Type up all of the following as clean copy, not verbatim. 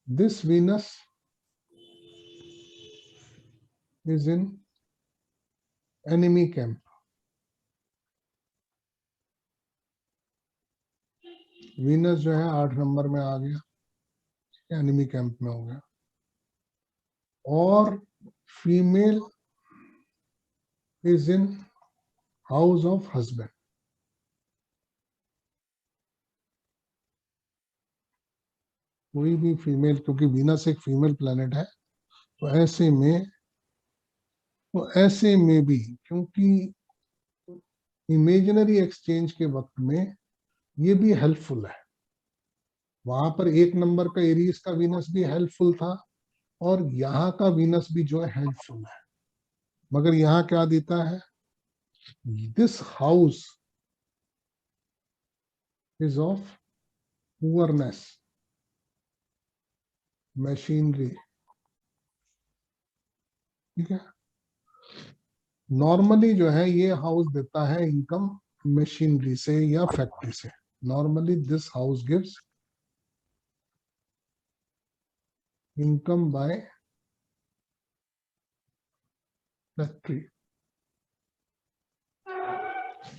This Venus is in enemy camp. Venus जो है 8 number में आ गया, एनिमी कैंप में हो गया। और female is in house of husband. कोई भी फीमेल, क्योंकि वीनस एक फीमेल प्लेनेट है, तो ऐसे में भी, क्योंकि इमेजिनरी एक्सचेंज के वक्त में ये भी हेल्पफुल है। वहां पर 1 नंबर का एरीज का वीनस भी हेल्पफुल था और यहाँ का वीनस भी जो है हेल्पफुल है। मगर यहाँ क्या देता है, this house is of poorness, machinery. ठीक है, नॉर्मली जो है ये हाउस देता है इनकम मशीनरी से या फैक्ट्री से। Normally this house gives income by factory,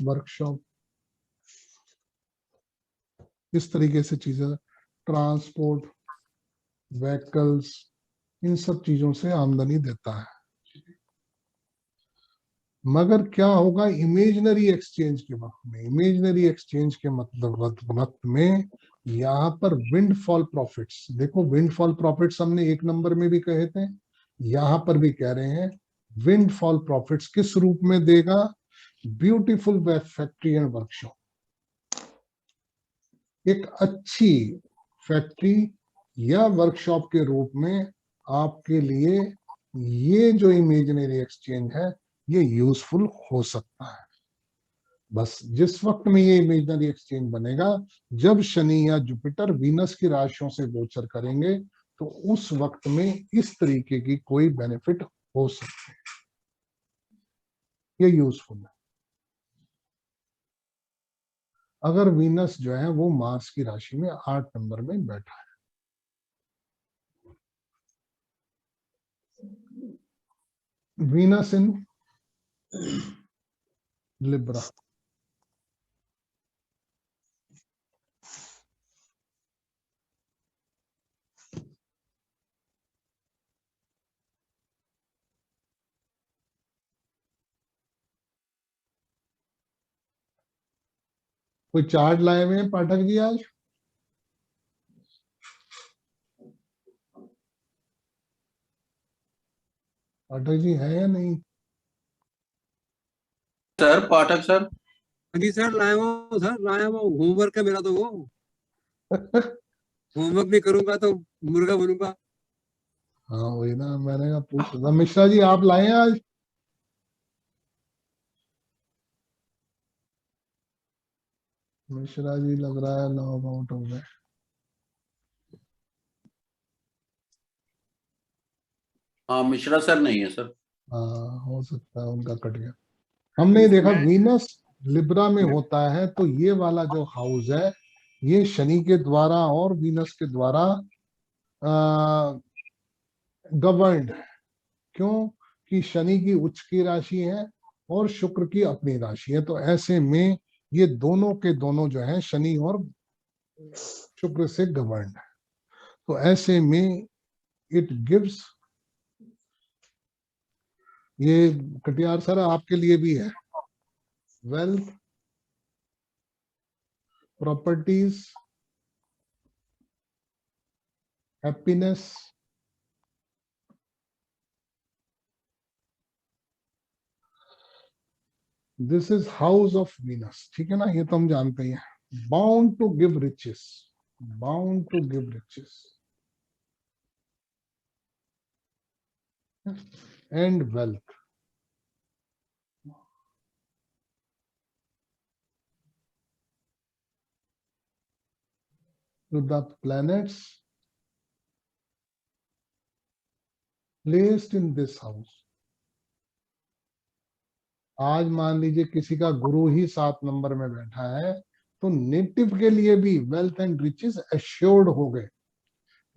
workshop, इस तरीके से चीजें, ट्रांसपोर्ट, व्हीकल्स, इन सब चीजों से आमदनी देता है। मगर क्या होगा इमेजिनरी एक्सचेंज के वक्त में, इमेजिनरी एक्सचेंज के मतलब वक्त में यहाँ पर विंडफॉल प्रॉफिट्स, देखो विंडफॉल प्रॉफिट्स हमने 1 नंबर में भी कहे थे, यहाँ पर भी कह रहे हैं विंडफॉल प्रॉफिट्स किस रूप में देगा, ब्यूटीफुल फैक्ट्री एंड वर्कशॉप। एक अच्छी फैक्ट्री या वर्कशॉप के रूप में आपके लिए ये जो इमेजिनरी एक्सचेंज है ये यूजफुल हो सकता है। बस जिस वक्त में ये इमेजिनरी एक्सचेंज बनेगा, जब शनि या जुपिटर वीनस की राशियों से गोचर करेंगे, तो उस वक्त में इस तरीके की कोई बेनिफिट हो सकते हैं। ये यूजफुल है। अगर वीनस जो है वो मार्स की राशि में 8 नंबर में बैठा है, वीनस इन लिब्रा, कोई चार्ट लाए हुए हैं पाठक जी आज? पाठक जी है या नहीं? सर पाठक सर, जी सर लाया हुआ, सर लाया हुआ, होमवर्क है मेरा तो वो। होमवर्क नहीं करूंगा तो मुर्गा बनूंगा। हाँ वही ना, मैंने कहा पूछ रहा। मिश्रा जी आप लाए हैं आज? मिश्रा जी लग रहा है लॉग आउट हो गए। हाँ मिश्रा सर नहीं है सर। हाँ हो सकता है उनका कट गया। हमने देखा वीनस लिब्रा में होता है, तो ये वाला जो हाउस है ये शनि के द्वारा और वीनस के द्वारा गवर्नड है। क्यों? कि शनि की उच्च की राशि है और शुक्र की अपनी राशि है, तो ऐसे में ये दोनों के दोनों जो है शनि और शुक्र से गवर्नड है। तो ऐसे में इट गिव्स, ये कटियार सर आपके लिए भी है, wealth, properties, happiness, this is house of Venus. ठीक है ना, ये तो हम जानते ही हैं। Bound to give riches, bound to give riches and wealth. to the planets placed in this house। आज मान लीजिए किसी का गुरु ही 7 नंबर में बैठा है, तो नेटिव के लिए भी वेल्थ एंड रिचेस एश्योर्ड हो गए।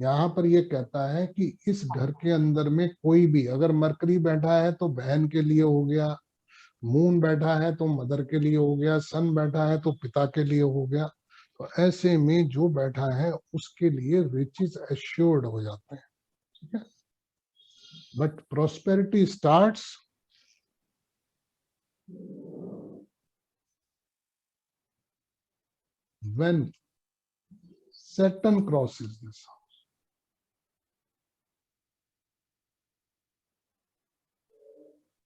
यहाँ पर ये कहता है कि इस घर के अंदर में कोई भी, अगर मरकरी बैठा है तो बहन के लिए हो गया, मून बैठा है तो मदर के लिए हो गया, सन बैठा है तो पिता के लिए हो गया, तो ऐसे में जो बैठा है उसके लिए रिचेस एश्योर्ड हो जाते हैं, ठीक है। But prosperity starts when Saturn crosses this house.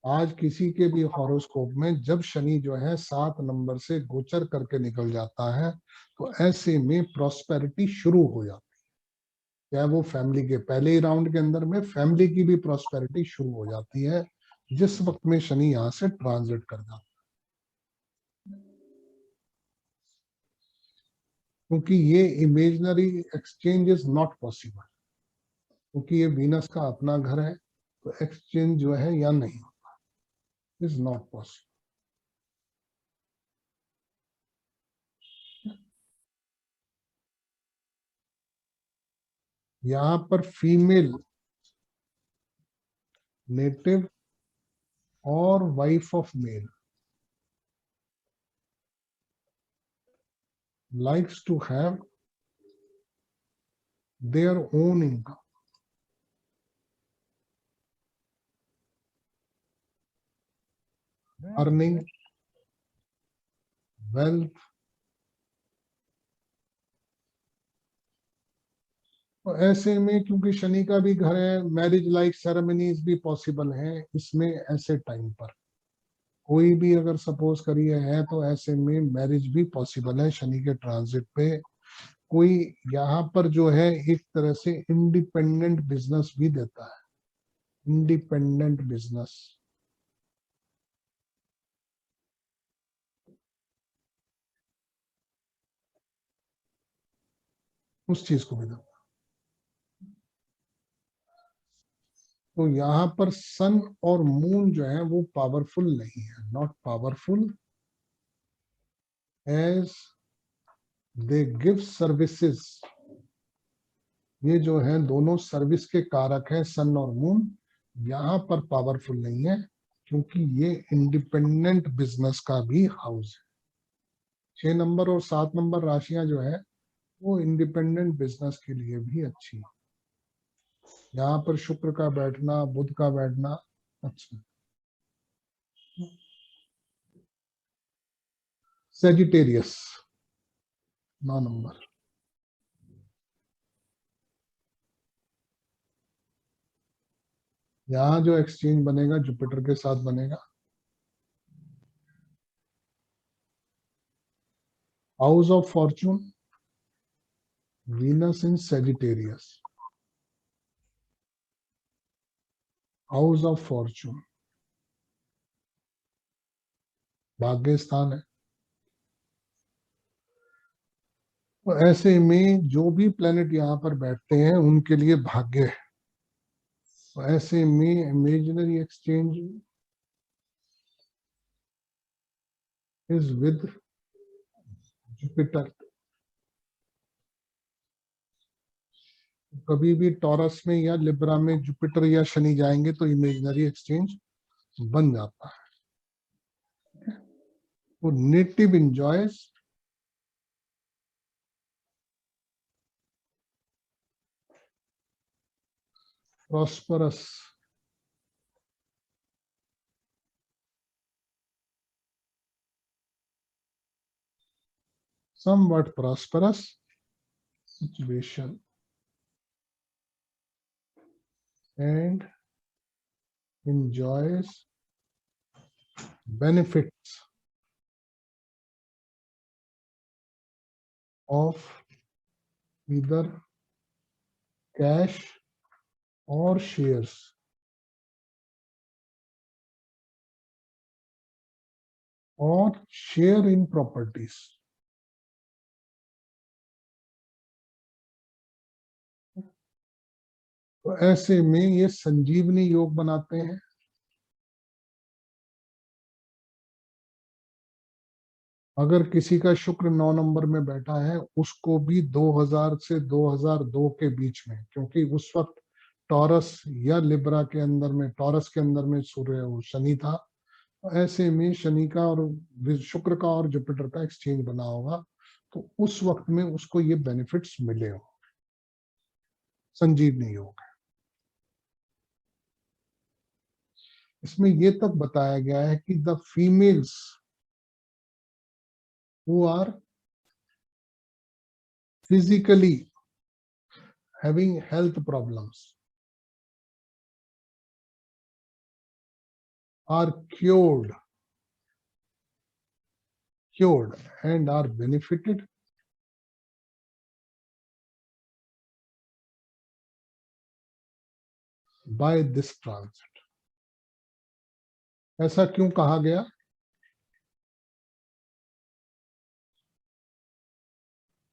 आज किसी के भी हॉरोस्कोप में जब शनि जो है 7 नंबर से गोचर करके निकल जाता है तो ऐसे में प्रॉस्पेरिटी शुरू हो जाती है, चाहे वो फैमिली के पहले ही राउंड के अंदर में फैमिली की भी प्रॉस्पेरिटी शुरू हो जाती है जिस वक्त में शनि यहां से ट्रांजिट कर जाता है। क्योंकि ये imaginary exchange is not possible, क्योंकि ये वीनस का अपना घर है, तो एक्सचेंज जो है या नहीं होता, इज नॉट पॉसिबल। यहां पर फीमेल नेटिव और wife of male likes to have their own income, earning, wealth। तो ऐसे में क्योंकि शनि का भी घर है, मैरिज लाइक सेरेमनीज भी पॉसिबल हैं इसमें। ऐसे टाइम पर कोई भी अगर सपोज करिए है तो ऐसे में मैरिज भी पॉसिबल है शनि के ट्रांजिट पे। कोई यहाँ पर जो है एक तरह से इंडिपेंडेंट बिजनेस भी देता है, इंडिपेंडेंट बिजनेस। उस चीज को भी देता है। तो यहाँ पर सन और मून जो है वो पावरफुल नहीं है, not powerful as they give services. ये जो है दोनों सर्विस के कारक है सन और मून, यहाँ पर पावरफुल नहीं है क्योंकि ये इंडिपेंडेंट बिजनेस का भी हाउस है। 6 नंबर और 7 नंबर राशियां जो है वो इंडिपेंडेंट बिजनेस के लिए भी अच्छी है। यहाँ पर शुक्र का बैठना, बुध का बैठना अच्छा। सेजिटेरियस 9 नंबर, यहाँ जो एक्सचेंज बनेगा जुपिटर के साथ बनेगा। House of Fortune, Venus in Sagittarius, house of Fortune भाग्य स्थान है। तो ऐसे में जो भी प्लेनेट यहाँ पर बैठते हैं उनके लिए भाग्य है। तो ऐसे में imaginary exchange is with Jupiter. कभी भी टॉरस में या लिब्रा में जुपिटर या शनि जाएंगे तो इमेजिनरी एक्सचेंज बन जाता है। वो native enjoys prosperous somewhat prosperous situation and enjoys benefits of either cash or shares or share in properties। तो ऐसे में ये संजीवनी योग बनाते हैं। अगर किसी का शुक्र 9 नंबर में बैठा है, उसको भी 2000 से 2002 के बीच में, क्योंकि उस वक्त टॉरस या लिब्रा के अंदर में, टॉरस के अंदर में सूर्य और शनि था, ऐसे में शनि का और शुक्र का और जुपिटर का एक्सचेंज बना होगा, तो उस वक्त में उसको ये बेनिफिट्स मिले हो। संजीवनी योग है। इसमें ये तक बताया गया है कि the females who are physically having health problems are cured and are benefited by this transit. ऐसा क्यों कहा गया?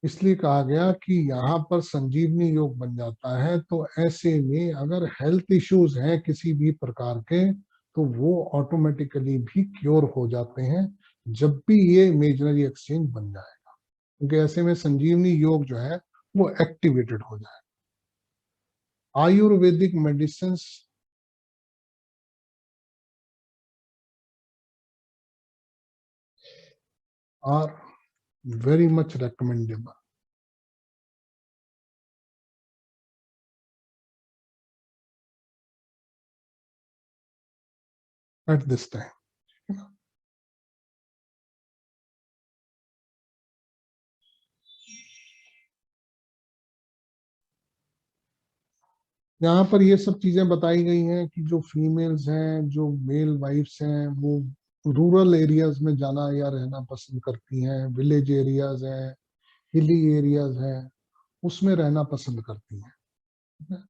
इसलिए कहा गया कि यहाँ पर संजीवनी योग बन जाता है, तो ऐसे में अगर हेल्थ इश्यूज हैं किसी भी प्रकार के, तो वो ऑटोमेटिकली भी क्योर हो जाते हैं जब भी ये इमेजिनरी एक्सचेंज बन जाएगा, क्योंकि ऐसे में संजीवनी योग जो है वो एक्टिवेटेड हो जाएगा। Ayurvedic medicine are very much recommendable at this time. यहाँ पर ये सब चीजें बताई गई हैं कि जो फीमेल्स हैं, जो मेल वाइफ्स हैं, वो रूरल एरियाज में जाना या रहना पसंद करती हैं, विलेज एरियाज हैं, हिली एरियाज हैं, उसमें रहना पसंद करती हैं।